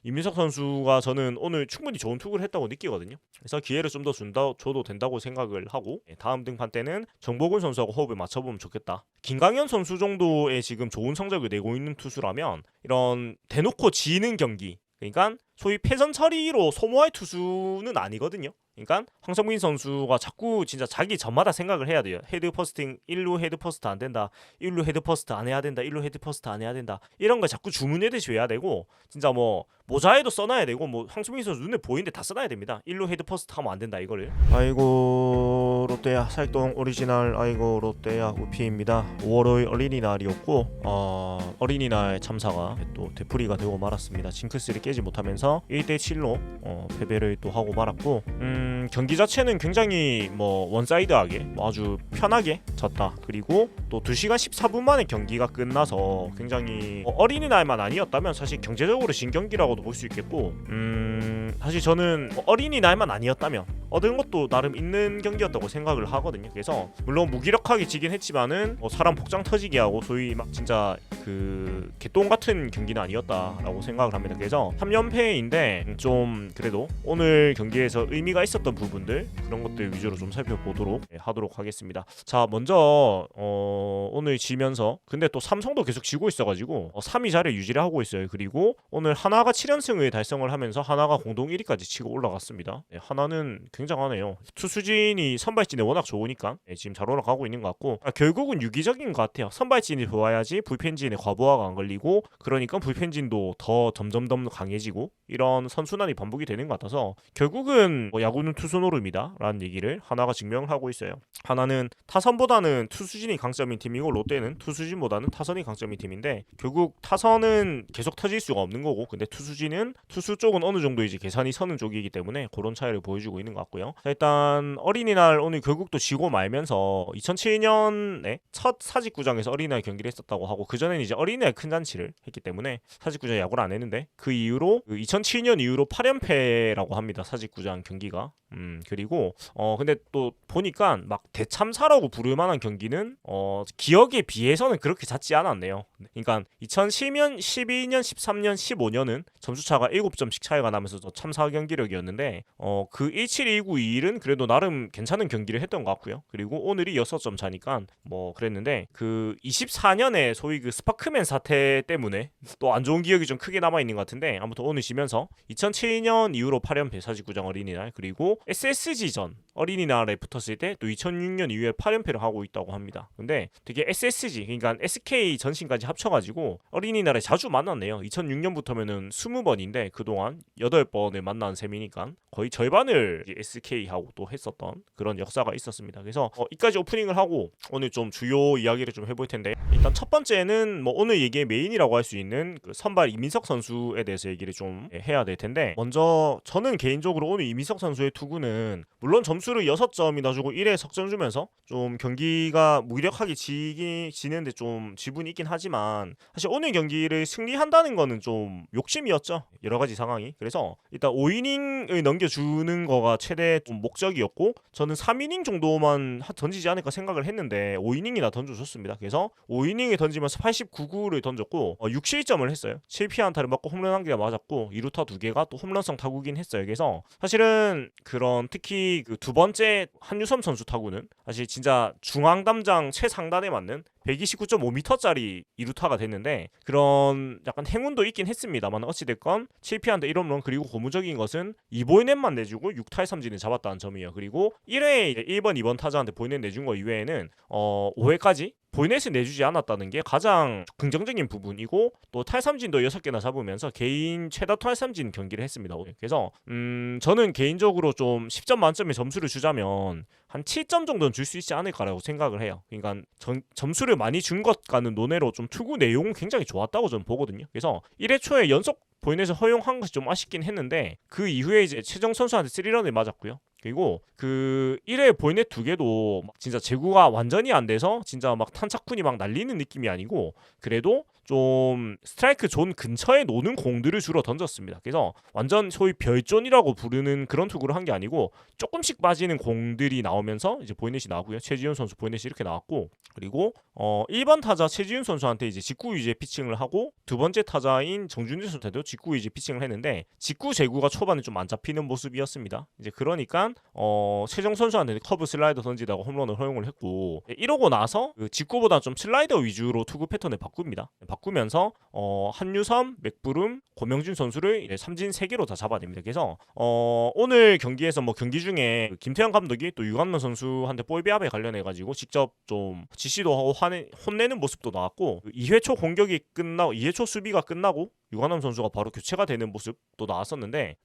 이민석 선수가 저는 오늘 충분히 좋은 투구를 했다고 느끼거든요. 그래서 기회를 좀 더 줘도 된다고 생각을 하고 다음 등판 때는 정보근 선수하고 호흡을 맞춰보면 좋겠다. 김강현 선수 정도의 지금 좋은 성적을 내고 있는 투수라면 이런 대놓고 지는 경기, 그러니까 소위 패전 처리로 소모할 투수는 아니거든요. 그러니까 황성민 선수가 자꾸 진짜 자기 전마다 생각을 해야 돼요. 헤드 퍼스팅 1루 헤드 퍼스트 안 된다. 1루 헤드 퍼스트 안 해야 된다. 1루 헤드 퍼스트 안 해야 된다. 이런 거 자꾸 주문해듯이 해야 되고 진짜 뭐 모자에도 써놔야 되고 뭐 황성민 선수 눈에 보이는데 다 써놔야 됩니다. 1루 헤드 퍼스트 하면 안 된다 이거를. 아이고 롯데야 살동 오리지널 아이고 롯데야 우피입니다. 5월 5일 어린이날이었고 어린이날 참사가 또 되풀이가 되고 말았습니다. 징크스를 깨지 못하면서 1대7로 패배를 또 하고 말았고 경기 자체는 굉장히 뭐 원사이드하게 뭐 아주 편하게 졌다. 그리고 또 2시간 14분 만에 경기가 끝나서 굉장히 어린이날만 아니었다면 사실 경제적으로 진 경기라고도 볼 수 있겠고 사실 저는 어린이날만 아니었다면 얻은 것도 나름 있는 경기였다고 생각을 하거든요. 그래서 물론 무기력하게 지긴 했지만은 사람 복장 터지게 하고 소위 막 진짜 그 개똥 같은 경기는 아니었다라고 생각을 합니다. 그래서 3연패인데 좀 그래도 오늘 경기에서 의미가 있었던 부분들 그런 것들 위주로 좀 살펴보도록 하도록 하겠습니다. 자 먼저 오늘 지면서 근데 또 삼성도 계속 지고 있어가지고 3위 자리를 유지를 하고 있어요. 그리고 오늘 하나가 7연승을 달성을 하면서 하나가 공동 1위까지 치고 올라갔습니다. 하나는 굉장하네요. 투수진이 선발진이 워낙 좋으니까 지금 잘 올라가고 있는 것 같고 결국은 유기적인 것 같아요. 선발진이 좋아야지 불펜진의 과부하가 안 걸리고 그러니까 불펜진도 더 점점 강해지고 이런 선순환이 반복이 되는 것 같아서 결국은 야구는 투수 노름이다 라는 얘기를 하나가 증명을 하고 있어요. 하나는 타선보다는 투수진이 강점인 팀이고 롯데는 투수진보다는 타선이 강점인 팀인데 결국 타선은 계속 터질 수가 없는 거고 근데 투수진은 투수 쪽은 어느 정도 이제 계산이 서는 쪽이기 때문에 그런 차이를 보여주고 있는 것 같고요. 자, 일단 어린이날 오늘 결국 또 지고 말면서 2007년에 첫 사직구장에서 어린이날 경기를 했었다고 하고 그전에는 이제 어린이날 큰 잔치를 했기 때문에 사직구장 야구를 안 했는데 그 이후로 2007년 이후로 8연패라고 합니다. 사직구장 경기가. 그리고 근데 또 보니까 막 대참사라고 부를 만한 경기는 기억에 비해서는 그렇게 잦지 않았네요. 그러니까 2010년, 12년, 13년, 15년은 점수차가 7점씩 차이가 나면서 참사 경기력이었는데 그 1719, 21은 그래도 나름 괜찮은 경기를 했던 것 같고요. 그리고 오늘이 6점 차니까 뭐 그랬는데 그 24년에 소위 그 스파크맨 사태 때문에 또 안 좋은 기억이 좀 크게 남아 있는 것 같은데 아무튼 오늘 지면서 2007년 이후로 8연패 사직구장 어린이날 그리고 SSG전 어린이날에 붙었을 때 또 2006년 이후에 8연패를 하고 있다고 합니다. 근데 되게 SSG 그러니까 SK 전신까지 합쳐가지고 어린이날에 자주 만났네요. 2006년부터면은 20번인데 그동안 8번을 만난 셈이니까 거의 절반을 SK하고 또 했었던 그런 역사가 있었습니다. 그래서 이까지 오프닝을 하고 오늘 좀 주요 이야기를 좀 해볼 텐데 일단 첫 번째는 뭐 오늘 얘기의 메인이라고 할 수 있는 그 선발 이민석 선수에 대해서 얘기를 좀 해야 될 텐데 먼저 저는 개인적으로 오늘 이민석 선수의 투구는 물론 점수를 6점이나 주고 1회 석점 주면서 좀 경기가 무기력하게 지는데 좀 지분이 있긴 하지만 사실 오늘 경기를 승리한다는 거는 좀 욕심이었죠. 여러 가지 상황이. 그래서 일단 5이닝을 넘겨주는 거가 최대 좀 목적이었고 저는 3이닝 정도만 던지지 않을까 생각을 했는데 5이닝이나 던져줬습니다. 그래서 5이닝에 던지면서 89구를 던졌고 6실점을 했어요. 7피안타를 맞고 홈런 1개가 맞았고 2루타 2개가 또 홈런성 타구긴 했어요. 그래서 사실은 그런 특히 그 두 번째 한유섬 선수 타구는 사실 진짜 중앙 담장 최상단에 맞는 129.5m짜리 2루타가 됐는데 그런 약간 행운도 있긴 했습니다만 어찌됐건 7피안타 1홈런 그리고 고무적인 것은 2볼넷만 내주고 6탈 삼진을 잡았다는 점이에요. 그리고 1회에 1번 2번 타자한테 볼넷 내준 거 이외에는 5회까지 볼넷을 내주지 않았다는 게 가장 긍정적인 부분이고 또 탈삼진도 6개나 잡으면서 개인 최다 탈삼진 경기를 했습니다. 그래서 저는 개인적으로 좀 10점 만점에 점수를 주자면 한 7점 정도는 줄 수 있지 않을까라고 생각을 해요. 그러니까 점수를 많이 준 것과는 논외로 좀 투구 내용은 굉장히 좋았다고 저는 보거든요. 그래서 1회 초에 연속 볼넷을 허용한 것이 좀 아쉽긴 했는데 그 이후에 이제 최정 선수한테 3런을 맞았고요. 그리고 그 1회 볼넷 2개도 막 진짜 제구가 완전히 안 돼서 진짜 막 탄착훈이 막 날리는 느낌이 아니고 그래도 좀 스트라이크 존 근처에 노는 공들을 주로 던졌습니다. 그래서 완전 소위 별존이라고 부르는 그런 투구를 한 게 아니고 조금씩 빠지는 공들이 나오면서 이제 보이넷이 나오고요. 최지훈 선수 보이넷이 이렇게 나왔고, 그리고 1번 타자 최지훈 선수한테 이제 직구 위주의 피칭을 하고, 두 번째 타자인 정준일 선수한테도 직구 위주의 피칭을 했는데 직구 제구가 초반에 좀 안 잡히는 모습이었습니다. 이제 그러니까 최정 선수한테 커브 슬라이더 던지다가 홈런을 허용을 했고, 이러고 나서 그 직구보다 좀 슬라이더 위주로 투구 패턴을 바꿉니다. 바꾸면서 한유섬, 맥부름, 고명준 선수를 이제 삼진 3개로 다 잡아냅니다. 그래서 오늘 경기에서 뭐 경기 중에 그 김태형 감독이 또 유관만 선수한테 볼배합에 관련해 가지고 직접 좀 지시도 하고 혼내는 모습도 나왔고, 2회 초 공격이 끝나고 2회 초 수비가 끝나고 유관남 선수가 바로 교체가 되는 모습도 나왔었는데,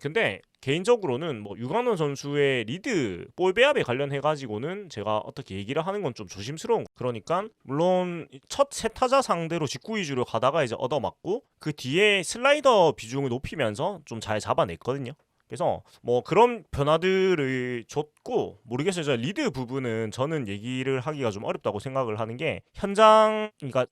근데 개인적으로는 뭐 유관원 선수의 리드 볼배합에 관련해 가지고는 제가 어떻게 얘기를 하는 건 좀 조심스러운 거. 그러니까 물론 첫 세 타자 상대로 직구 위주로 가다가 이제 얻어맞고 그 뒤에 슬라이더 비중을 높이면서 좀 잘 잡아냈거든요. 그래서 뭐 그런 변화들을 줬고, 모르겠어요. 저 리드 부분은 저는 얘기를 하기가 좀 어렵다고 생각을 하는 게, 현장 그러니까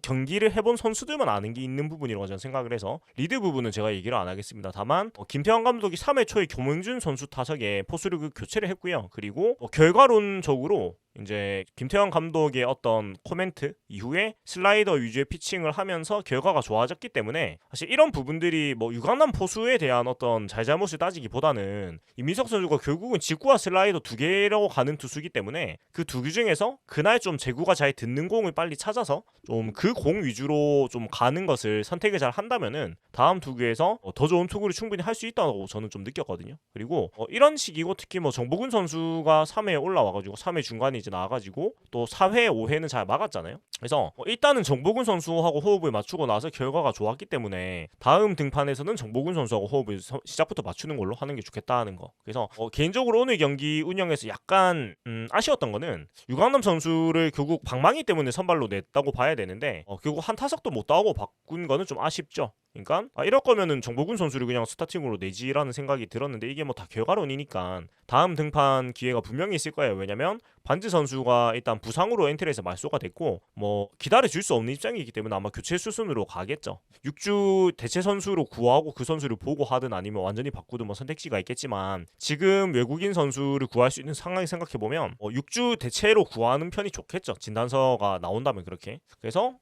경기를 해본 선수들만 아는 게 있는 부분이라고 저는 생각을 해서 리드 부분은 제가 얘기를 안 하겠습니다. 다만 김태환 감독이 3회 초에 고명준 선수 타석에 포수를 교체를 했고요. 그리고 결과론적으로 이제 김태형 감독의 어떤 코멘트 이후에 슬라이더 위주의 피칭을 하면서 결과가 좋아졌기 때문에, 사실 이런 부분들이 뭐 유강남 포수에 대한 어떤 잘잘못을 따지기보다는 이민석 선수가 결국은 직구와 슬라이더 두 개라고 가는 투수이기 때문에 그 두 개 중에서 그날 좀 제구가 잘 듣는 공을 빨리 찾아서 좀 그 공 위주로 좀 가는 것을 선택을 잘 한다면은 다음 투구에서 더 좋은 투구를 충분히 할 수 있다고 저는 좀 느꼈거든요. 그리고 이런 식이고, 특히 뭐 정보근 선수가 3회에 올라와가지고 3회 중간에 이제 나와가지고 또 4회, 5회는 잘 막았잖아요. 그래서 일단은 정보근 선수하고 호흡을 맞추고 나서 결과가 좋았기 때문에 다음 등판에서는 정보근 선수하고 호흡을 시작부터 맞추는 걸로 하는 게 좋겠다는 거. 그래서 개인적으로 오늘 경기 운영에서 약간 아쉬웠던 거는 유강남 선수를 결국 방망이 때문에 선발로 냈다고 봐야 되는데 결국 한 타석도 못 따고 바꾼 거는 좀 아쉽죠. 그러니까 이럴 거면은 정보근 선수를 그냥 스타팅으로 내지라는 생각이 들었는데, 이게 뭐 다 결과론이니까 다음 등판 기회가 분명히 있을 거예요. 왜냐면 반지 선수가 일단 부상으로 엔트리에서 말소가 됐고 뭐 기다려줄 수 없는 입장이기 때문에 아마 교체 수순으로 가겠죠. 6주 대체 선수로 구하고 그 선수를 보고 하든 아니면 완전히 바꾸든 뭐 선택지가 있겠지만, 지금 외국인 선수를 구할 수 있는 상황을 생각해보면 6주 대체로 구하는 편이 좋겠죠. 진단서가 나온다면 그렇게. 그래서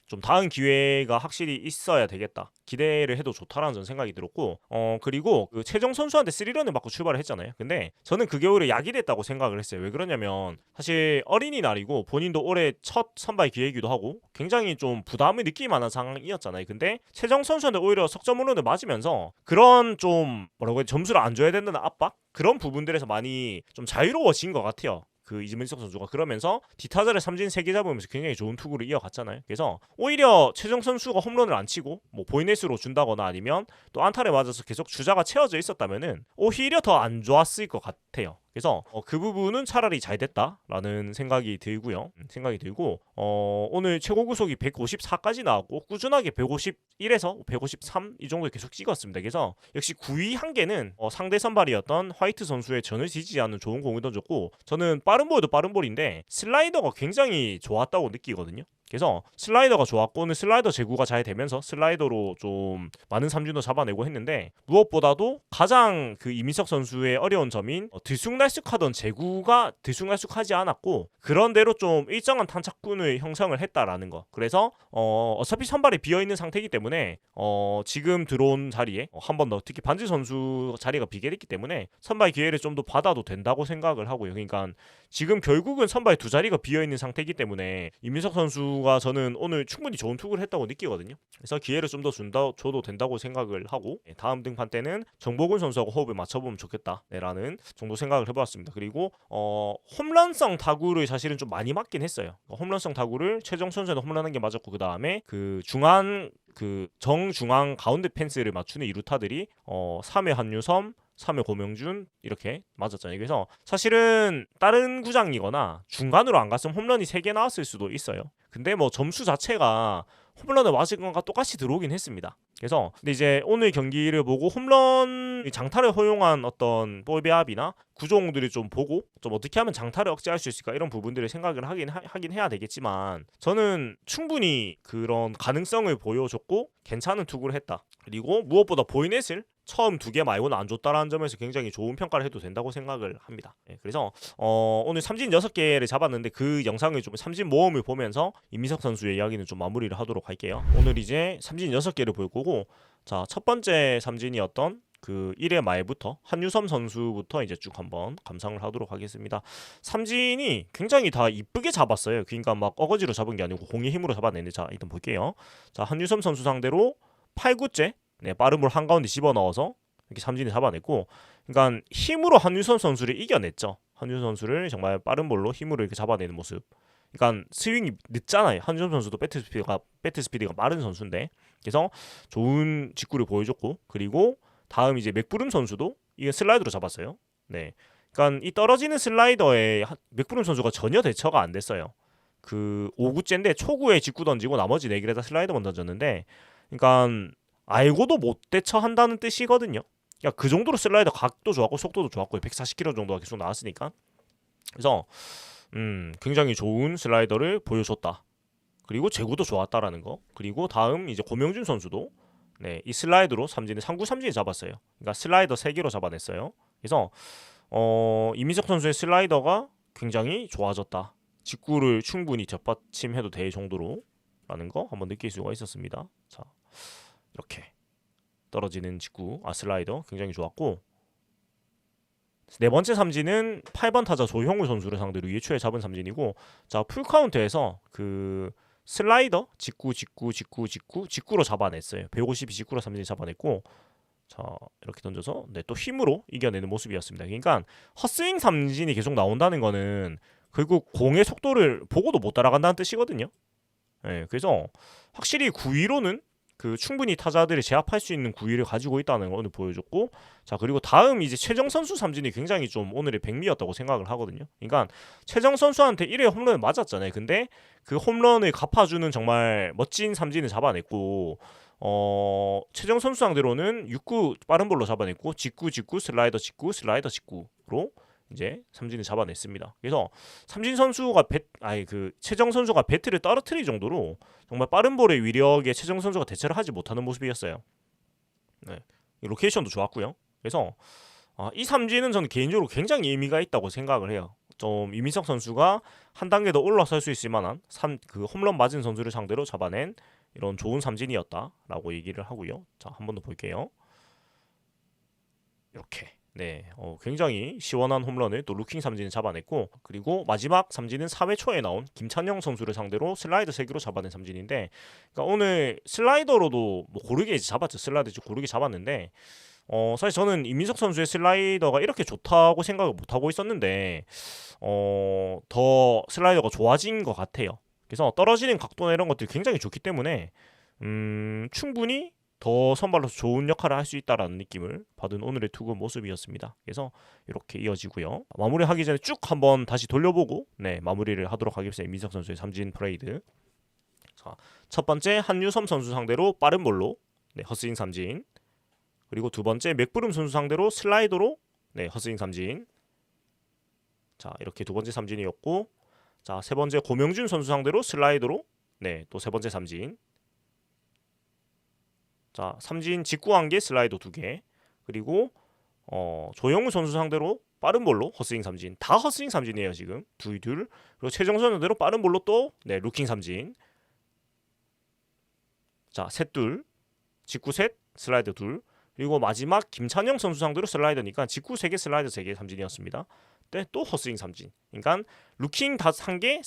좀 다음 기회가 확실히 있어야 되겠다, 기대를 해도 좋다라는 전 생각이 들었고, 그리고 그 최정 선수한테 3런을 맞고 출발을 했잖아요. 근데 저는 그게 오히려 약이 됐다고 생각을 했어요. 왜 그러냐면 사실 어린이날이고 본인도 올해 첫 선발 기회이기도 하고 굉장히 좀 부담을 느낄 만한 상황이었잖아요. 근데 최정 선수한테 오히려 석점 홈런을 맞으면서 그런 좀 뭐라고 해야, 점수를 안 줘야 된다는 압박, 그런 부분들에서 많이 좀 자유로워진 것 같아요. 그 이민석 선수가. 그러면서 디타자를 삼진 3개 잡으면서 굉장히 좋은 투구를 이어갔잖아요. 그래서 오히려 최정 선수가 홈런을 안 치고 뭐 보이넷으로 준다거나 아니면 또 안타를 맞아서 계속 주자가 채워져 있었다면은 오히려 더 안 좋았을 것 같아요. 그래서 그 부분은 차라리 잘 됐다라는 생각이 들고요. 생각이 들고 오늘 최고 구속이 154까지 나왔고 꾸준하게 151에서 153 이 정도 계속 찍었습니다. 그래서 역시 9위 한 개는 상대 선발이었던 화이트 선수의 전을 지지하는 좋은 공을 던졌고, 저는 빠른 볼도 빠른 볼인데 슬라이더가 굉장히 좋았다고 느끼거든요. 그래서 슬라이더가 좋았고 오늘 슬라이더 제구가 잘 되면서 슬라이더로 좀 많은 삼진도 잡아내고 했는데, 무엇보다도 가장 그 이민석 선수의 어려운 점인 들쑥날쑥하던 제구가 들쑥날쑥하지 않았고 그런대로 좀 일정한 탄착군을 형성을 했다라는 거. 그래서 어차피 선발이 비어있는 상태이기 때문에 지금 들어온 자리에 한 번 더, 특히 반지 선수 자리가 비게 됐기 때문에 선발 기회를 좀 더 받아도 된다고 생각을 하고요. 그러니까 지금 결국은 선발 두 자리가 비어있는 상태이기 때문에 이민석 선수가 저는 오늘 충분히 좋은 투구를 했다고 느끼거든요. 그래서 기회를 좀 더 줘도 된다고 생각을 하고, 다음 등판 때는 정보근 선수하고 호흡을 맞춰보면 좋겠다라는 정도 생각을 해보았습니다. 그리고 홈런성 타구를 사실은 좀 많이 맞긴 했어요. 홈런성 타구를 최정 선수는 홈런한 게 맞았고, 그 다음에 그 정중앙 가운데 펜스를 맞추는 이루타들이 3회 한유섬, 3회 고명준 이렇게 맞았잖아요. 그래서 사실은 다른 구장이거나 중간으로 안 갔으면 홈런이 3개 나왔을 수도 있어요. 근데 뭐 점수 자체가 홈런을 맞은 것과 똑같이 들어오긴 했습니다. 그래서 근데 이제 오늘 경기를 보고 홈런 장타를 허용한 어떤 볼 배합이나 구종들을 좀 보고 좀 어떻게 하면 장타를 억제할 수 있을까 이런 부분들을 생각을 하긴 해야 되겠지만 저는 충분히 그런 가능성을 보여줬고 괜찮은 투구를 했다. 그리고 무엇보다 보이넷을 처음 2개 말고는 안 줬다라는 점에서 굉장히 좋은 평가를 해도 된다고 생각을 합니다. 그래서 오늘 삼진 6개를 잡았는데 그 영상을 좀 삼진 모험을 보면서 이민석 선수의 이야기는 좀 마무리를 하도록 할게요. 오늘 이제 삼진 6개를 볼 거고 자, 첫 번째 삼진이었던 그 1회 말부터 한유섬 선수부터 이제 쭉 한번 감상을 하도록 하겠습니다. 삼진이 굉장히 다 이쁘게 잡았어요. 그러니까 막 어거지로 잡은 게 아니고 공의 힘으로 잡아냈는데 자, 일단 볼게요. 자, 한유섬 선수 상대로 8구째 빠른 볼 한가운데 집어넣어서 이렇게 삼진을 잡아냈고 그러니까 힘으로 한유섬 선수를 이겨냈죠. 한유섬 선수를 정말 빠른 볼로 힘으로 이렇게 잡아내는 모습. 그러니까 스윙이 늦잖아요. 한유섬 선수도 배트 스피드가 빠른 선수인데 그래서 좋은 직구를 보여줬고 그리고 다음 이제 맥브룸 선수도 이게 슬라이더로 잡았어요. 네. 그러니까 이 떨어지는 슬라이더에 맥브룸 선수가 전혀 대처가 안 됐어요. 그 5구째인데 초구에 직구 던지고 나머지 4개를 다 슬라이더만 던졌는데 그러니까 알고도 못 대처한다는 뜻이거든요. 그러니까 그 정도로 슬라이더 각도 좋았고 속도도 좋았고 140km 정도가 계속 나왔으니까 그래서 굉장히 좋은 슬라이더를 보여줬다. 그리고 제구도 좋았다라는 거. 그리고 다음 이제 고명준 선수도 이 슬라이더로 삼진을 3구 삼진을 잡았어요. 그러니까 슬라이더 3개로 잡아냈어요. 그래서 이민석 선수의 슬라이더가 굉장히 좋아졌다. 직구를 충분히 뒷받침해도 될 정도로라는 거 한번 느낄 수가 있었습니다. 자, 이렇게 떨어지는 직구, 슬라이더 굉장히 좋았고 네 번째 삼진은 8번 타자 조형우 선수를 상대로 2회초에 잡은 삼진이고 자, 풀카운트에서 그 슬라이더 직구로 잡아냈어요. 152 직구로 삼진 잡아냈고 자, 이렇게 던져서 또 힘으로 이겨내는 모습이었습니다. 그러니까 헛스윙 삼진이 계속 나온다는 거는 결국 공의 속도를 보고도 못 따라간다는 뜻이거든요. 그래서 확실히 9위로는 그 충분히 타자들을 제압할 수 있는 구위를 가지고 있다는 걸 오늘 보여줬고 자, 그리고 다음 이제 최정 선수 삼진이 굉장히 좀 오늘의 백미였다고 생각을 하거든요. 그러니까 최정 선수한테 1회 홈런을 맞았잖아요. 근데 그 홈런을 갚아주는 정말 멋진 삼진을 잡아냈고 최정 선수 상대로는 6구 빠른 볼로 잡아냈고 직구 슬라이더 직구로 이제 삼진을 잡아냈습니다. 그래서 삼진 선수가 최정 선수가 배트를 떨어뜨릴 정도로 정말 빠른 볼의 위력에 최정 선수가 대처를 하지 못하는 모습이었어요. 로케이션도 좋았고요. 그래서 이 삼진은 저는 개인적으로 굉장히 의미가 있다고 생각을 해요. 좀 이민석 선수가 한 단계 더 올라설 수 있을 만한 그 홈런 맞은 선수를 상대로 잡아낸 이런 좋은 삼진이었다라고 얘기를 하고요. 자, 한 번 더 볼게요. 이렇게 굉장히 시원한 홈런을 또 루킹 삼진을 잡아냈고 그리고 마지막 삼진은 4회 초에 나온 김찬영 선수를 상대로 슬라이더 3개로 잡아낸 삼진인데 그러니까 오늘 슬라이더로도 뭐 고르게 잡았죠. 슬라이더 고르게 잡았는데 사실 저는 이민석 선수의 슬라이더가 이렇게 좋다고 생각을 못하고 있었는데 더 슬라이더가 좋아진 것 같아요. 그래서 떨어지는 각도나 이런 것들이 굉장히 좋기 때문에 충분히 더 선발로서 좋은 역할을 할 수 있다라는 느낌을 받은 오늘의 투구 모습이었습니다. 그래서 이렇게 이어지고요. 마무리하기 전에 쭉 한번 다시 돌려보고 마무리를 하도록 하겠습니다. 이민석 선수의 삼진 프레이드. 자, 첫 번째 한유섬 선수 상대로 빠른 볼로 헛스윙 삼진. 그리고 두 번째 맥브룸 선수 상대로 슬라이더로 헛스윙 삼진. 자, 이렇게 두 번째 삼진이었고 자, 세 번째 고명준 선수 상대로 슬라이더로 또 세 번째 삼진. 자, 삼진 직구 1개, 슬라이더 2개. 그리고 조영우 선수 상대로 빠른 볼로 헛스윙 삼진. 다 헛스윙 삼진이에요, 지금. 둘. 그리고 최정선 선수대로 빠른 볼로 또 루킹 삼진. 자, 셋. 직구 셋, 슬라이더 2. 그리고 마지막 김찬영 선수 상대로 슬라이더니까 직구 3개, 슬라이더 3개 삼진이었습니다. 또 헛스윙 삼진. 그러니까 루킹 1개,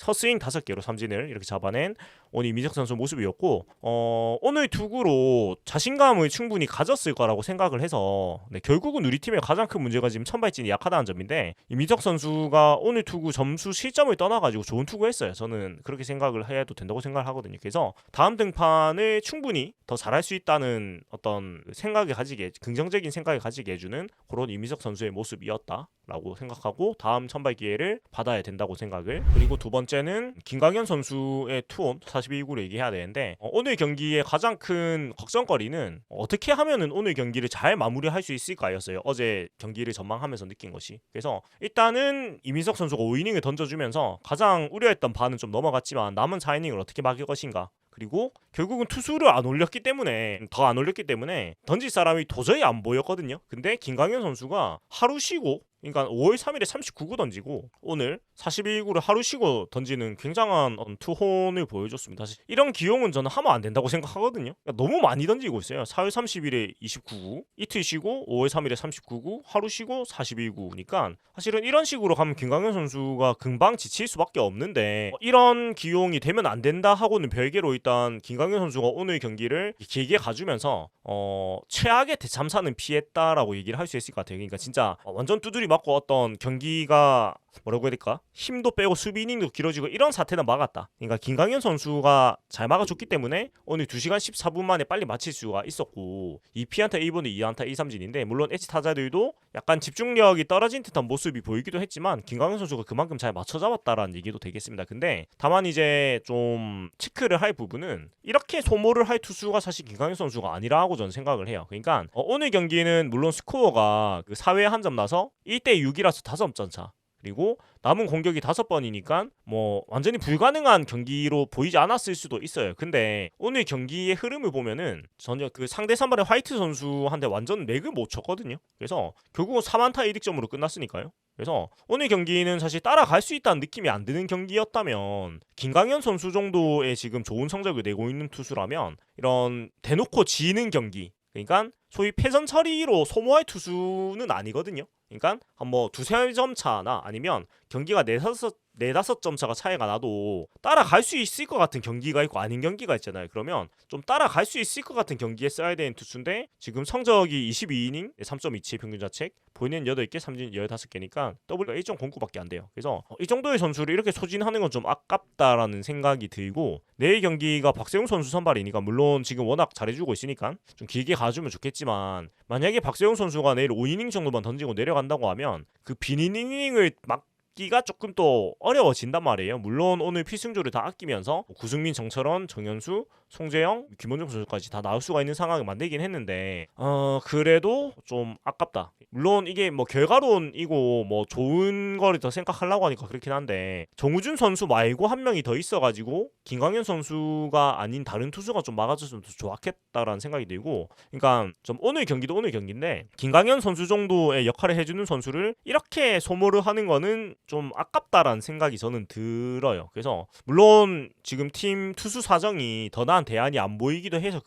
헛스윙 5개로 삼진을 이렇게 잡아낸 오늘 이민석 선수 모습이었고 오늘 투구로 자신감을 충분히 가졌을 거라고 생각을 해서 결국은 우리 팀의 가장 큰 문제가 지금 선발진이 약하다는 점인데 이민석 선수가 오늘 투구 점수 실점을 떠나가지고 좋은 투구했어요. 저는 그렇게 생각을 해도 된다고 생각을 하거든요. 그래서 다음 등판을 충분히 더 잘할 수 있다는 어떤 긍정적인 생각을 가지게 해주는 그런 이민석 선수의 모습이었다라고 생각하고 다음 선발 기회를 받아야 맞춰봐야 된다고 생각을. 그리고 두 번째는 김강현 선수의 투혼 42구를 얘기해야 되는데 오늘 경기의 가장 큰 걱정거리는 어떻게 하면은 오늘 경기를 잘 마무리할 수 있을까였어요. 어제 경기를 전망하면서 느낀 것이. 그래서 일단은 이민석 선수가 5이닝을 던져주면서 가장 우려했던 바는 좀 넘어갔지만 남은 4이닝을 어떻게 막을 것인가. 그리고 결국은 투수를 안 올렸기 때문에 더 안 올렸기 때문에 던질 사람이 도저히 안 보였거든요. 근데 김강현 선수가 하루 쉬고 그러니까 5월 3일에 39구 던지고 오늘 41구를 하루 쉬고 던지는 굉장한 투혼을 보여줬습니다. 사실 이런 기용은 저는 하면 안 된다고 생각하거든요. 그러니까 너무 많이 던지고 있어요. 4월 30일에 29구, 이틀 쉬고 5월 3일에 39구, 하루 쉬고 41구니까 사실은 이런 식으로 가면 김강현 선수가 금방 지칠 수밖에 없는데 이런 기용이 되면 안 된다 하고는 별개로 일단 김강현 선수가 오늘 경기를 길게 가주면서 최악의 대참사는 피했다라고 얘기를 할 수 있을 것 같아요. 그러니까 진짜 완전 두드리 맞고 어떤 경기가 뭐라고 해야 될까? 힘도 빼고 수비 이닝도 길어지고 이런 사태는 막았다. 그러니까 김강현 선수가 잘 막아줬기 때문에 오늘 2시간 14분 만에 빨리 마칠 수가 있었고 2피안타 1분에 2안타 2삼진인데 물론 H 타자들도 약간 집중력이 떨어진 듯한 모습이 보이기도 했지만 김강현 선수가 그만큼 잘 맞춰 잡았다라는 얘기도 되겠습니다. 근데 다만 이제 좀 체크를 할 부분은 이렇게 소모를 할 투수가 사실 김강현 선수가 아니라고 저는 생각을 해요. 그러니까 오늘 경기는 물론 스코어가 그 4회에 한 점 나서 1대 6이라서 5점 차. 그리고 남은 공격이 5번이니까 뭐 완전히 불가능한 경기로 보이지 않았을 수도 있어요. 근데 오늘 경기의 흐름을 보면은 전혀 그 상대 선발의 화이트 선수한테 완전 맥을 못 쳤거든요. 그래서 결국은 3안타 1득점으로 끝났으니까요. 그래서 오늘 경기는 사실 따라갈 수 있다는 느낌이 안 드는 경기였다면 김강현 선수 정도의 지금 좋은 성적을 내고 있는 투수라면 이런 대놓고 지는 경기 그러니까 소위 패전 처리로 소모할 투수는 아니거든요. 그러니까 한 뭐 두세 점 차나 아니면 경기가 네다섯 점 차가 차이가 나도 따라갈 수 있을 것 같은 경기가 있고 아닌 경기가 있잖아요. 그러면 좀 따라갈 수 있을 것 같은 경기에 써야 되는 투수인데 지금 성적이 22이닝 3.27 평균 자책 보이는 8개 삼진 15개니까 W가 1.09밖에 안 돼요. 그래서 이 정도의 선수를 이렇게 소진하는 건 좀 아깝다라는 생각이 들고 내일 경기가 박세웅 선수 선발이니까 물론 지금 워낙 잘해주고 있으니까 좀 길게 가주면 좋겠지만 만약에 박세웅 선수가 내일 5이닝 정도만 던지고 내려간다고 하면 그 빈 이닝을 막기가 조금 또 어려워진단 말이에요. 물론 오늘 필승조를 다 아끼면서 구승민, 정철원, 정현수, 송재영, 김원중 선수까지 다 나올 수가 있는 상황을 만들긴 했는데 그래도 좀 아깝다. 물론 이게 뭐 결과론이고 뭐 좋은 거를 더 생각하려고 하니까 그렇긴 한데 정우준 선수 말고 한 명이 더 있어가지고 김광현 선수가 아닌 다른 투수가 좀 막아줬으면 더 좋았겠다라는 생각이 들고 그러니까 좀 오늘 경기도 오늘 경기인데 김광현 선수 정도의 역할을 해주는 선수를 이렇게 소모를 하는 거는 좀 아깝다라는 생각이 저는 들어요. 그래서 물론 지금 팀 투수 사정이 더 나은 대안이 안 보이기도 해서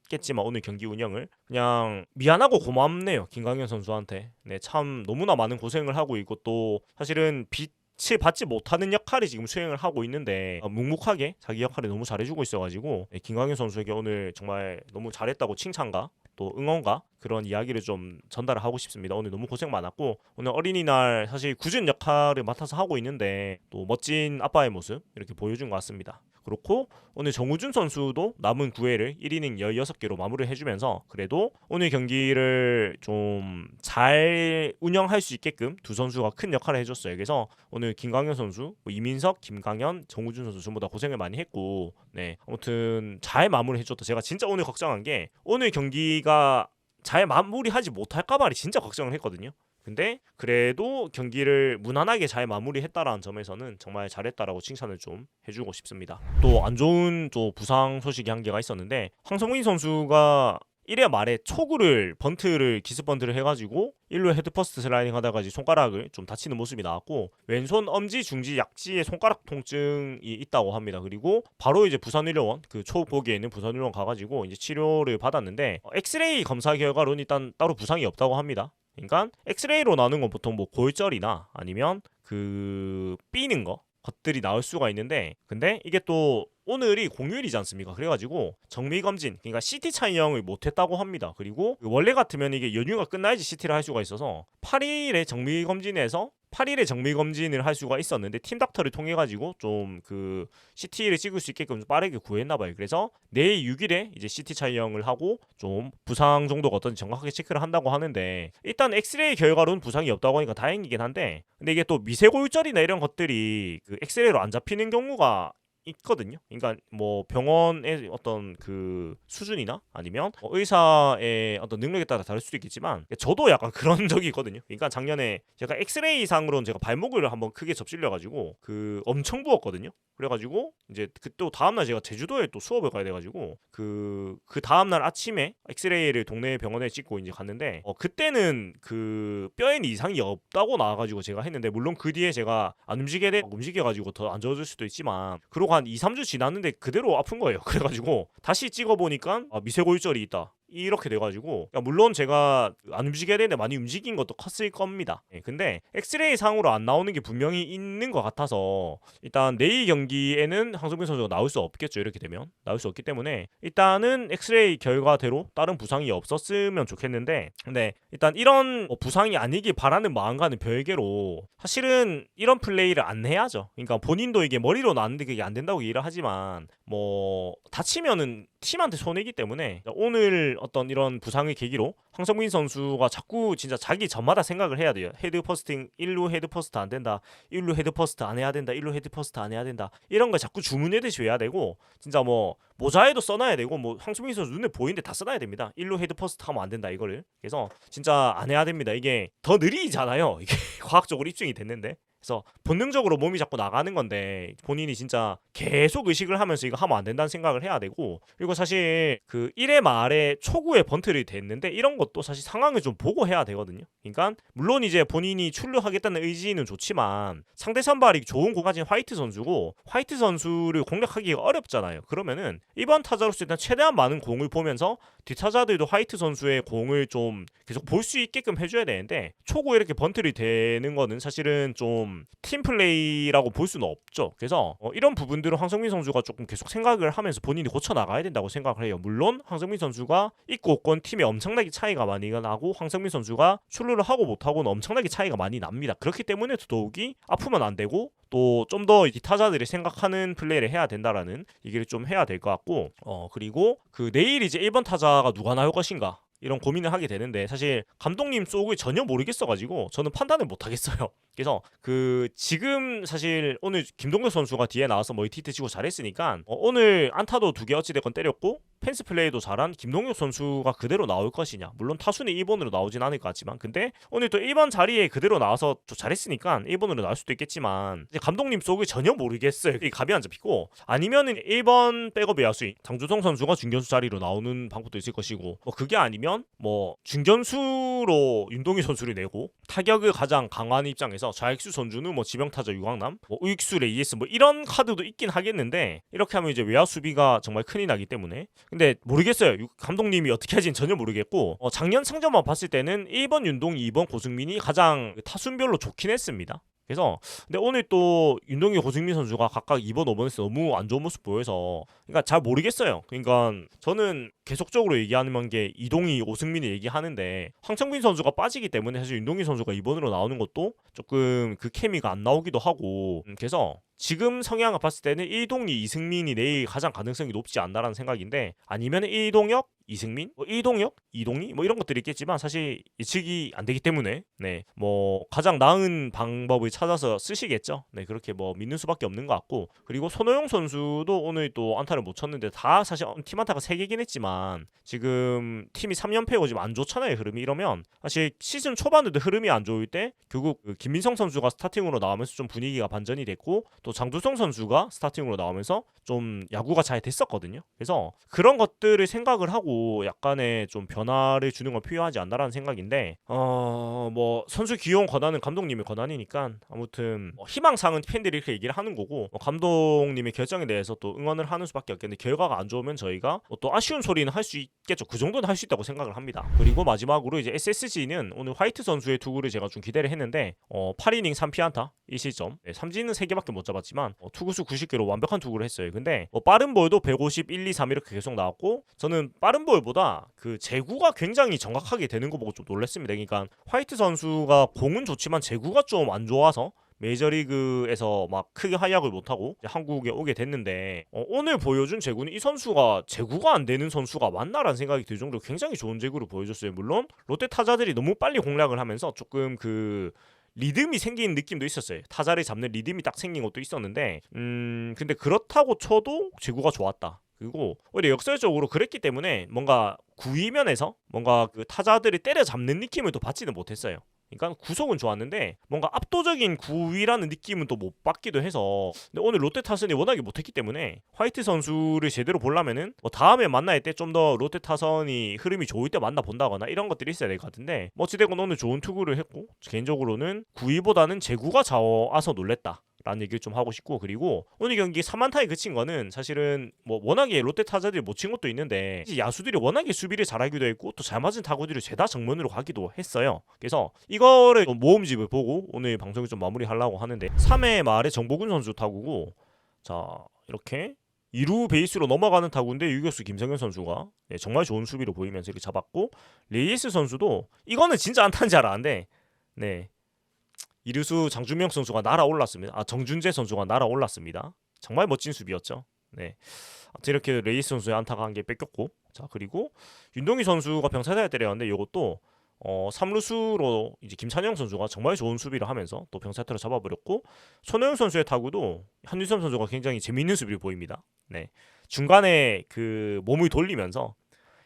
겠지만 오늘 경기 운영을 그냥 미안하고 고맙네요. 김광현 선수한테. 네, 참 너무나 많은 고생을 하고 있고 또 사실은 빛을 받지 못하는 역할이 지금 수행을 하고 있는데 묵묵하게 자기 역할을 너무 잘해주고 있어가지고 네, 김광현 선수에게 오늘 정말 너무 잘했다고 칭찬과 또 응원과 그런 이야기를 좀 전달을 하고 싶습니다. 오늘 너무 고생 많았고 오늘 어린이날 사실 굳은 역할을 맡아서 하고 있는데 또 멋진 아빠의 모습 이렇게 보여준 것 같습니다. 그렇고 오늘 정우준 선수도 남은 9회를 1이닝 16개로 마무리를 해주면서 그래도 오늘 경기를 좀 잘 운영할 수 있게끔 두 선수가 큰 역할을 해줬어요. 그래서 오늘 김광현 선수, 이민석, 김강현, 정우준 선수 전부 다 고생을 많이 했고 네 아무튼 잘 마무리해줬다. 제가 진짜 오늘 걱정한 게 오늘 경기가 잘 마무리하지 못할까 말이 진짜 걱정을 했거든요. 근데 그래도 경기를 무난하게 잘 마무리했다라는 점에서는 정말 잘했다라고 칭찬을 좀 해주고 싶습니다. 또 안 좋은 또 부상 소식이 한 개가 있었는데 황성민 선수가 1회 말에 번트를 기습 번트를 해가지고 1루 헤드퍼스트 슬라이딩 하다가 손가락을 좀 다치는 모습이 나왔고 왼손 엄지 중지 약지에 손가락 통증이 있다고 합니다. 그리고 바로 이제 부산의료원 그 초보기에 있는 부산의료원 가가지고 이제 치료를 받았는데 엑스레이 검사 결과로는 일단 따로 부상이 없다고 합니다. 그러니까 엑스레이로 나는 건 보통 뭐 골절이나 아니면 그 삐는 것들이 나올 수가 있는데 근데 이게 또 오늘이 공휴일이지 않습니까? 그래가지고 정밀검진 그러니까 CT 촬영을 못했다고 합니다. 그리고 원래 같으면 이게 연휴가 끝나야지 CT를 할 수가 있어서 8일에 정밀검진에서 8일에 정밀 검진을 할 수가 있었는데 팀 닥터를 통해 가지고 좀 그 CT를 찍을 수 있게끔 좀 빠르게 구했나 봐요. 그래서 내일 6일에 이제 CT 촬영을 하고 좀 부상 정도가 어떤지 정확하게 체크를 한다고 하는데, 일단 엑스레이 결과로는 부상이 없다고 하니까 다행이긴 한데, 근데 이게 또 미세골절이나 이런 것들이 그 엑스레이로 안 잡히는 경우가 있거든요. 그러니까 뭐 병원의 어떤 그 수준이나 아니면 의사의 어떤 능력에 따라 다를 수도 있겠지만, 저도 약간 그런 적이 있거든요. 그러니까 작년에 제가 엑스레이 상으로는 제가 발목을 한번 크게 접질려 가지고 그 엄청 부었거든요. 그래가지고 이제 또 다음날 제가 제주도에 또 수업을 가야 돼가지고 그 다음날 아침에 엑스레이를 동네 병원에 찍고 이제 갔는데, 그때는 그 뼈에는 이상이 없다고 나와가지고 제가 했는데, 물론 그 뒤에 제가 안 움직여가지고 더 안 좋아질 수도 있지만, 그러고 한 2, 3주 지났는데 그대로 아픈 거예요. 그래가지고 다시 찍어보니까 미세골절이 있다, 이렇게 돼가지고, 물론 제가 안 움직여야 되는데 많이 움직인 것도 컸을 겁니다. 근데 엑스레이 상으로 안 나오는 게 분명히 있는 것 같아서, 일단 내일 경기에는 황성민 선수가 나올 수 없겠죠. 이렇게 되면 나올 수 없기 때문에 일단은 엑스레이 결과대로 다른 부상이 없었으면 좋겠는데, 근데 일단 이런 부상이 아니길 바라는 마음과는 별개로 사실은 이런 플레이를 안 해야죠. 그러니까 본인도 이게 머리로 나왔는데 그게 안 된다고 얘기를 하지만, 뭐 다치면은 팀한테 손해이기 때문에 오늘 어떤 이런 부상의 계기로 황성민 선수가 자꾸 진짜 자기 전마다 생각을 해야 돼요. 헤드 퍼스팅, 1루 헤드 퍼스트 안 된다, 1루 헤드 퍼스트 안 해야 된다, 1루 헤드 퍼스트 안 해야 된다, 이런 걸 자꾸 주문해듯이 해야 되고, 진짜 뭐 모자에도 써놔야 되고, 뭐 황성민 선수 눈에 보이는데 다 써놔야 됩니다. 1루 헤드 퍼스트 하면 안 된다, 이거를. 그래서 진짜 안 해야 됩니다. 이게 더 느리잖아요. 이게 과학적으로 입증이 됐는데. 그래서 본능적으로 몸이 자꾸 나가는 건데, 본인이 진짜 계속 의식을 하면서 이거 하면 안 된다는 생각을 해야 되고, 그리고 사실 그 1회 말에 초구에 번트를 됐는데 이런 것도 사실 상황을 좀 보고 해야 되거든요. 그러니까 물론 이제 본인이 출루하겠다는 의지는 좋지만, 상대 선발이 좋은 공 가진 화이트 선수고 화이트 선수를 공략하기가 어렵잖아요. 그러면은 이번 타자로서 일단 최대한 많은 공을 보면서 뒷타자들도 화이트 선수의 공을 좀 계속 볼 수 있게끔 해줘야 되는데, 초구에 이렇게 번트를 되는 거는 사실은 좀 팀플레이라고 볼 수는 없죠. 그래서 이런 부분들은 황성민 선수가 조금 계속 생각을 하면서 본인이 고쳐나가야 된다고 생각을 해요. 물론 황성민 선수가 있고 없건 팀에 엄청나게 차이가 많이 나고, 황성민 선수가 출루를 하고 못하고는 엄청나게 차이가 많이 납니다. 그렇기 때문에 더더욱이 아프면 안 되고, 또 좀 더 타자들이 생각하는 플레이를 해야 된다라는 얘기를 좀 해야 될 것 같고, 그리고 그 내일 이제 1번 타자가 누가 나올 것인가, 이런 고민을 하게 되는데, 사실 감독님 쪽을 전혀 모르겠어가지고 저는 판단을 못하겠어요. 그래서 그 지금 사실 오늘 김동엽 선수가 뒤에 나와서 멀티히트 치고 잘했으니까 오늘 안타도 2개 어찌됐건 때렸고 펜스 플레이도 잘한 김동엽 선수가 그대로 나올 것이냐, 물론 타순이 1번으로 나오진 않을 것 같지만, 근데 오늘 또 1번 자리에 그대로 나와서 좀 잘했으니까 1번으로 나올 수도 있겠지만, 이제 감독님 속을 전혀 모르겠어요. 이게 감이 안 잡히고, 아니면은 1번 백업 야수인 장주성 선수가 중견수 자리로 나오는 방법도 있을 것이고, 뭐 그게 아니면 뭐 중견수로 윤동희 선수를 내고 타격을 가장 강한 입장에서 좌익수 선주는 뭐 지명타자 유강남, 뭐 우익수 레이에스, 뭐 이런 카드도 있긴 하겠는데, 이렇게 하면 이제 외야 수비가 정말 큰일 나기 때문에. 근데 모르겠어요. 감독님이 어떻게 하지는 전혀 모르겠고, 작년 상점만 봤을 때는 1번 윤동희, 2번 고승민이 가장 타순별로 좋긴 했습니다. 그래서 근데 오늘 또 윤동희, 고승민 선수가 각각 2번, 5번에서 너무 안 좋은 모습 보여서, 그러니까 잘 모르겠어요. 그러니까 저는 계속적으로 얘기하는 게 이동희, 오승민이 얘기하는데, 황성민 선수가 빠지기 때문에 사실 윤동희 선수가 2번으로 나오는 것도 조금 그 케미가 안 나오기도 하고, 그래서 지금 성향을 봤을 때는 이동희, 이승민이 내일 가장 가능성이 높지 않나라는 생각인데, 아니면 이동혁, 이승민, 이동혁, 이동희 뭐 이런 것들이 있겠지만 사실 예측이 안 되기 때문에 뭐 가장 나은 방법을 찾아서 쓰시겠죠. 그렇게 뭐 믿는 수밖에 없는 것 같고, 그리고 손호영 선수도 오늘 또 안타를 못 쳤는데, 다 사실 팀 안타가 3개긴 했지만 지금 팀이 3연패고 지금 안 좋잖아요, 흐름이. 이러면 사실 시즌 초반에도 흐름이 안 좋을 때 결국 그 김민성 선수가 스타팅으로 나오면서 좀 분위기가 반전이 됐고, 또 장두성 선수가 스타팅으로 나오면서 좀 야구가 잘 됐었거든요. 그래서 그런 것들을 생각을 하고 약간의 좀 변화를 주는 건 필요하지 않나라는 생각인데, 뭐 선수 기용 권한은 감독님의 권한이니까 아무튼 희망사항은 팬들이 이렇게 얘기를 하는 거고, 감독님의 결정에 대해서 또 응원을 하는 수밖에 없겠는데, 결과가 안 좋으면 저희가 또 아쉬운 소리는 할 수 있겠죠. 그 정도는 할 수 있다고 생각을 합니다. 그리고 마지막으로 이제 SSG는 오늘 화이트 선수의 투구를 제가 좀 기대를 했는데 8이닝 3피안타 1실점, 삼진은 3개밖에 못 잡았지만 투구수 90개로 완벽한 투구를 했어요. 근데 빠른 볼도 151, 2, 3 이렇게 계속 나왔고, 저는 빠른 볼보다 그 제구가 굉장히 정확하게 되는 거 보고 좀 놀랐습니다. 그러니까 화이트 선수가 공은 좋지만 제구가 좀 안 좋아서 메이저리그에서 막 크게 활약을 못하고 한국에 오게 됐는데 오늘 보여준 제구는 이 선수가 제구가 안 되는 선수가 맞나라는 생각이 들 정도로 굉장히 좋은 제구를 보여줬어요. 물론 롯데 타자들이 너무 빨리 공략을 하면서 조금 그 리듬이 생긴 느낌도 있었어요. 타자를 잡는 리듬이 딱 생긴 것도 있었는데 근데 그렇다고 쳐도 제구가 좋았다. 그리고 오히려 역설적으로 그랬기 때문에 뭔가 구위면에서 뭔가 그 타자들이 때려잡는 느낌을 또 받지는 못했어요. 그러니까 구속은 좋았는데 뭔가 압도적인 구위라는 느낌은 또 못 받기도 해서 근데 오늘 롯데 타선이 워낙에 못했기 때문에 화이트 선수를 제대로 보려면은 뭐 다음에 만날 때 좀 더 롯데 타선이 흐름이 좋을 때 만나 본다거나 이런 것들이 있어야 될 것 같은데 뭐 어찌되건 오늘 좋은 투구를 했고 개인적으로는 구위보다는 제구가 좋아서 놀랬다 라는 얘기를 좀 하고 싶고 그리고 오늘 경기 3안타에 그친 거는 사실은 뭐 워낙에 롯데 타자들이 못 친 것도 있는데 야수들이 워낙에 수비를 잘하기도 했고 또 잘 맞은 타구들이 죄다 정면으로 가기도 했어요. 그래서 이거를 모음집을 보고 오늘 방송을 좀 마무리하려고 하는데 3회 말에 정보근 선수 타구고 자 이렇게 2루 베이스로 넘어가는 타구인데 유격수 김성현 선수가 정말 좋은 수비로 보이면서 이렇게 잡았고 레이스 선수도 이거는 진짜 안타인지 알았는데 네 이루수 장준명 선수가 날아올랐습니다. 정준재 선수가 날아올랐습니다. 정말 멋진 수비였죠. 네. 이렇게 레이스 선수의 안타가 한 개 뺏겼고 자 그리고 윤동희 선수가 병살타를 때렸는데 이것도 3루수로 이제 김찬영 선수가 정말 좋은 수비를 하면서 또 병살타를 잡아버렸고 손호영 선수의 타구도 한유섬 선수가 굉장히 재미있는 수비를 보입니다. 네. 중간에 그 몸을 돌리면서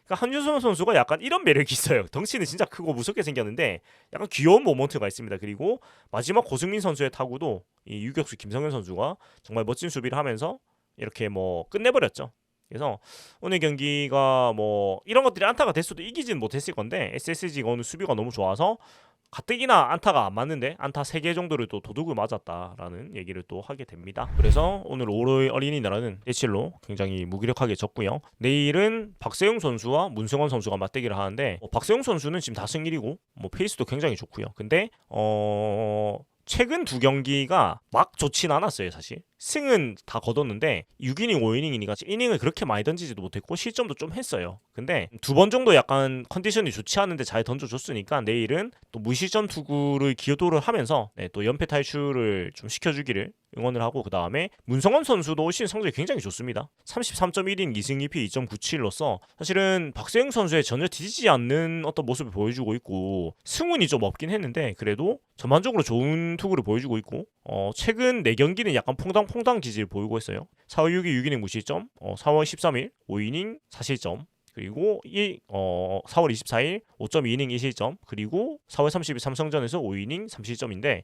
그러니까 한유섬 선수가 약간 이런 매력이 있어요. 덩치는 진짜 크고 무섭게 생겼는데 약간 귀여운 모먼트가 있습니다. 그리고 마지막 고승민 선수의 타구도 이 유격수 김성현 선수가 정말 멋진 수비를 하면서 이렇게 뭐 끝내버렸죠. 그래서 오늘 경기가 뭐 이런 것들이 안타가 됐어도 이기지는 못했을 건데 SSG가 오늘 수비가 너무 좋아서 가뜩이나 안타가 안 맞는데 안타 3개 정도를 또 도둑을 맞았다라는 얘기를 또 하게 됩니다. 그래서 오늘 5월 어린이날은 1-7로 굉장히 무기력하게 졌고요. 내일은 박세웅 선수와 문승원 선수가 맞대기를 하는데 박세웅 선수는 지금 5승1이고 뭐 페이스도 굉장히 좋고요. 근데 최근 2경기가 막 좋진 않았어요. 사실 승은 다 거뒀는데 6이닝 5이닝이니까 이닝을 그렇게 많이 던지지도 못했고 실점도 좀 했어요. 근데 2번 정도 약간 컨디션이 좋지 않은데 잘 던져줬으니까 내일은 또 무실점 투구를 기도를 하면서 또 연패 탈출을 좀 시켜주기를 응원을 하고 그 다음에 문성원 선수도 올 시즌 성적이 굉장히 좋습니다. 33.1인 2승 2패 2.97로서 사실은 박세웅 선수의 전혀 뒤지지 않는 어떤 모습을 보여주고 있고 승운이 좀 없긴 했는데 그래도 전반적으로 좋은 투구를 보여주고 있고 최근 4경기는 약간 퐁당퐁당 기질을 보이고 있어요. 4월 6일 6이닝 무실점 4월 13일 5이닝 4실점 그리고 4월 24일 5.2이닝 2실점 그리고 4월 30일 삼성전에서 5이닝 3실점인데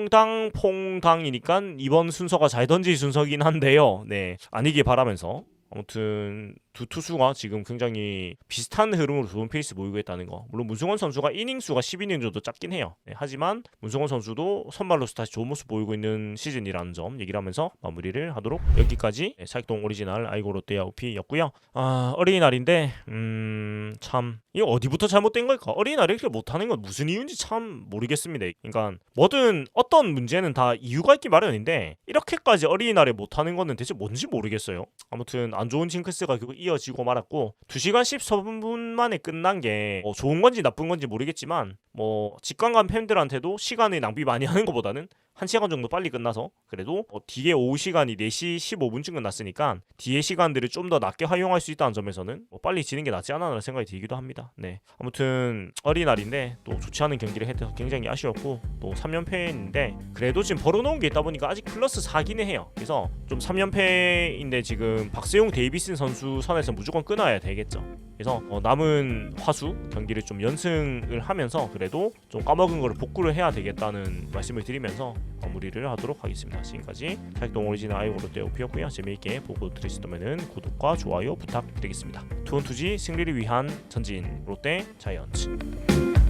퐁당퐁당이니까 이번 순서가 잘 던질 순서긴 한데요. 네 아니길 바라면서 아무튼 두 투수가 지금 굉장히 비슷한 흐름으로 좋은 페이스 보이고 있다는 거. 물론 문승원 선수가 이닝 수가 12이닝 정도 짧긴 해요. 하지만 문승원 선수도 선발로서 다시 좋은 모습 보이고 있는 시즌이라는 점 얘기를 하면서 마무리를 하도록 여기까지 사익동 오리지널 아이고 롯데야 오피였고요. 어린이날인데 참 이거 어디부터 잘못된 걸까? 어린이날에 이렇게 못하는 건 무슨 이유인지 참 모르겠습니다. 그러니까 뭐든 어떤 문제는 다 이유가 있기 마련인데 이렇게까지 어린이날에 못하는 거는 대체 뭔지 모르겠어요. 아무튼 안 좋은 징크스가 결국 이어지고 말았고 2시간 14분 만에 끝난 게 좋은 건지 나쁜 건지 모르겠지만 뭐 직관관 팬들한테도 시간을 낭비 많이 하는 것보다는 1시간 정도 빨리 끝나서 그래도 뒤에 오후 시간이 4시 15분쯤 끝났으니까 뒤에 시간들을 좀 더 낮게 활용할 수 있다는 점에서는 빨리 지는 게 낫지 않나 라는 생각이 들기도 합니다. 네, 아무튼 어린이날인데 또 좋지 않은 경기를 해서 굉장히 아쉬웠고 또 3연패인데 그래도 지금 벌어놓은 게 있다 보니까 아직 플러스 4기는 해요. 그래서 좀 3연패인데 지금 박세용 데이비슨 선수 선에서 무조건 끊어야 되겠죠. 그래서 남은 화수 경기를 좀 연승을 하면서 그래도 좀 까먹은 거를 복구를 해야 되겠다는 말씀을 드리면서 마무리를 하도록 하겠습니다. 지금까지 사익동 오리지널 아이고 롯데 오피였고요. 재미있게 보고 들으셨다면 구독과 좋아요 부탁드리겠습니다. 투혼투지 승리를 위한 전진 롯데 자이언츠.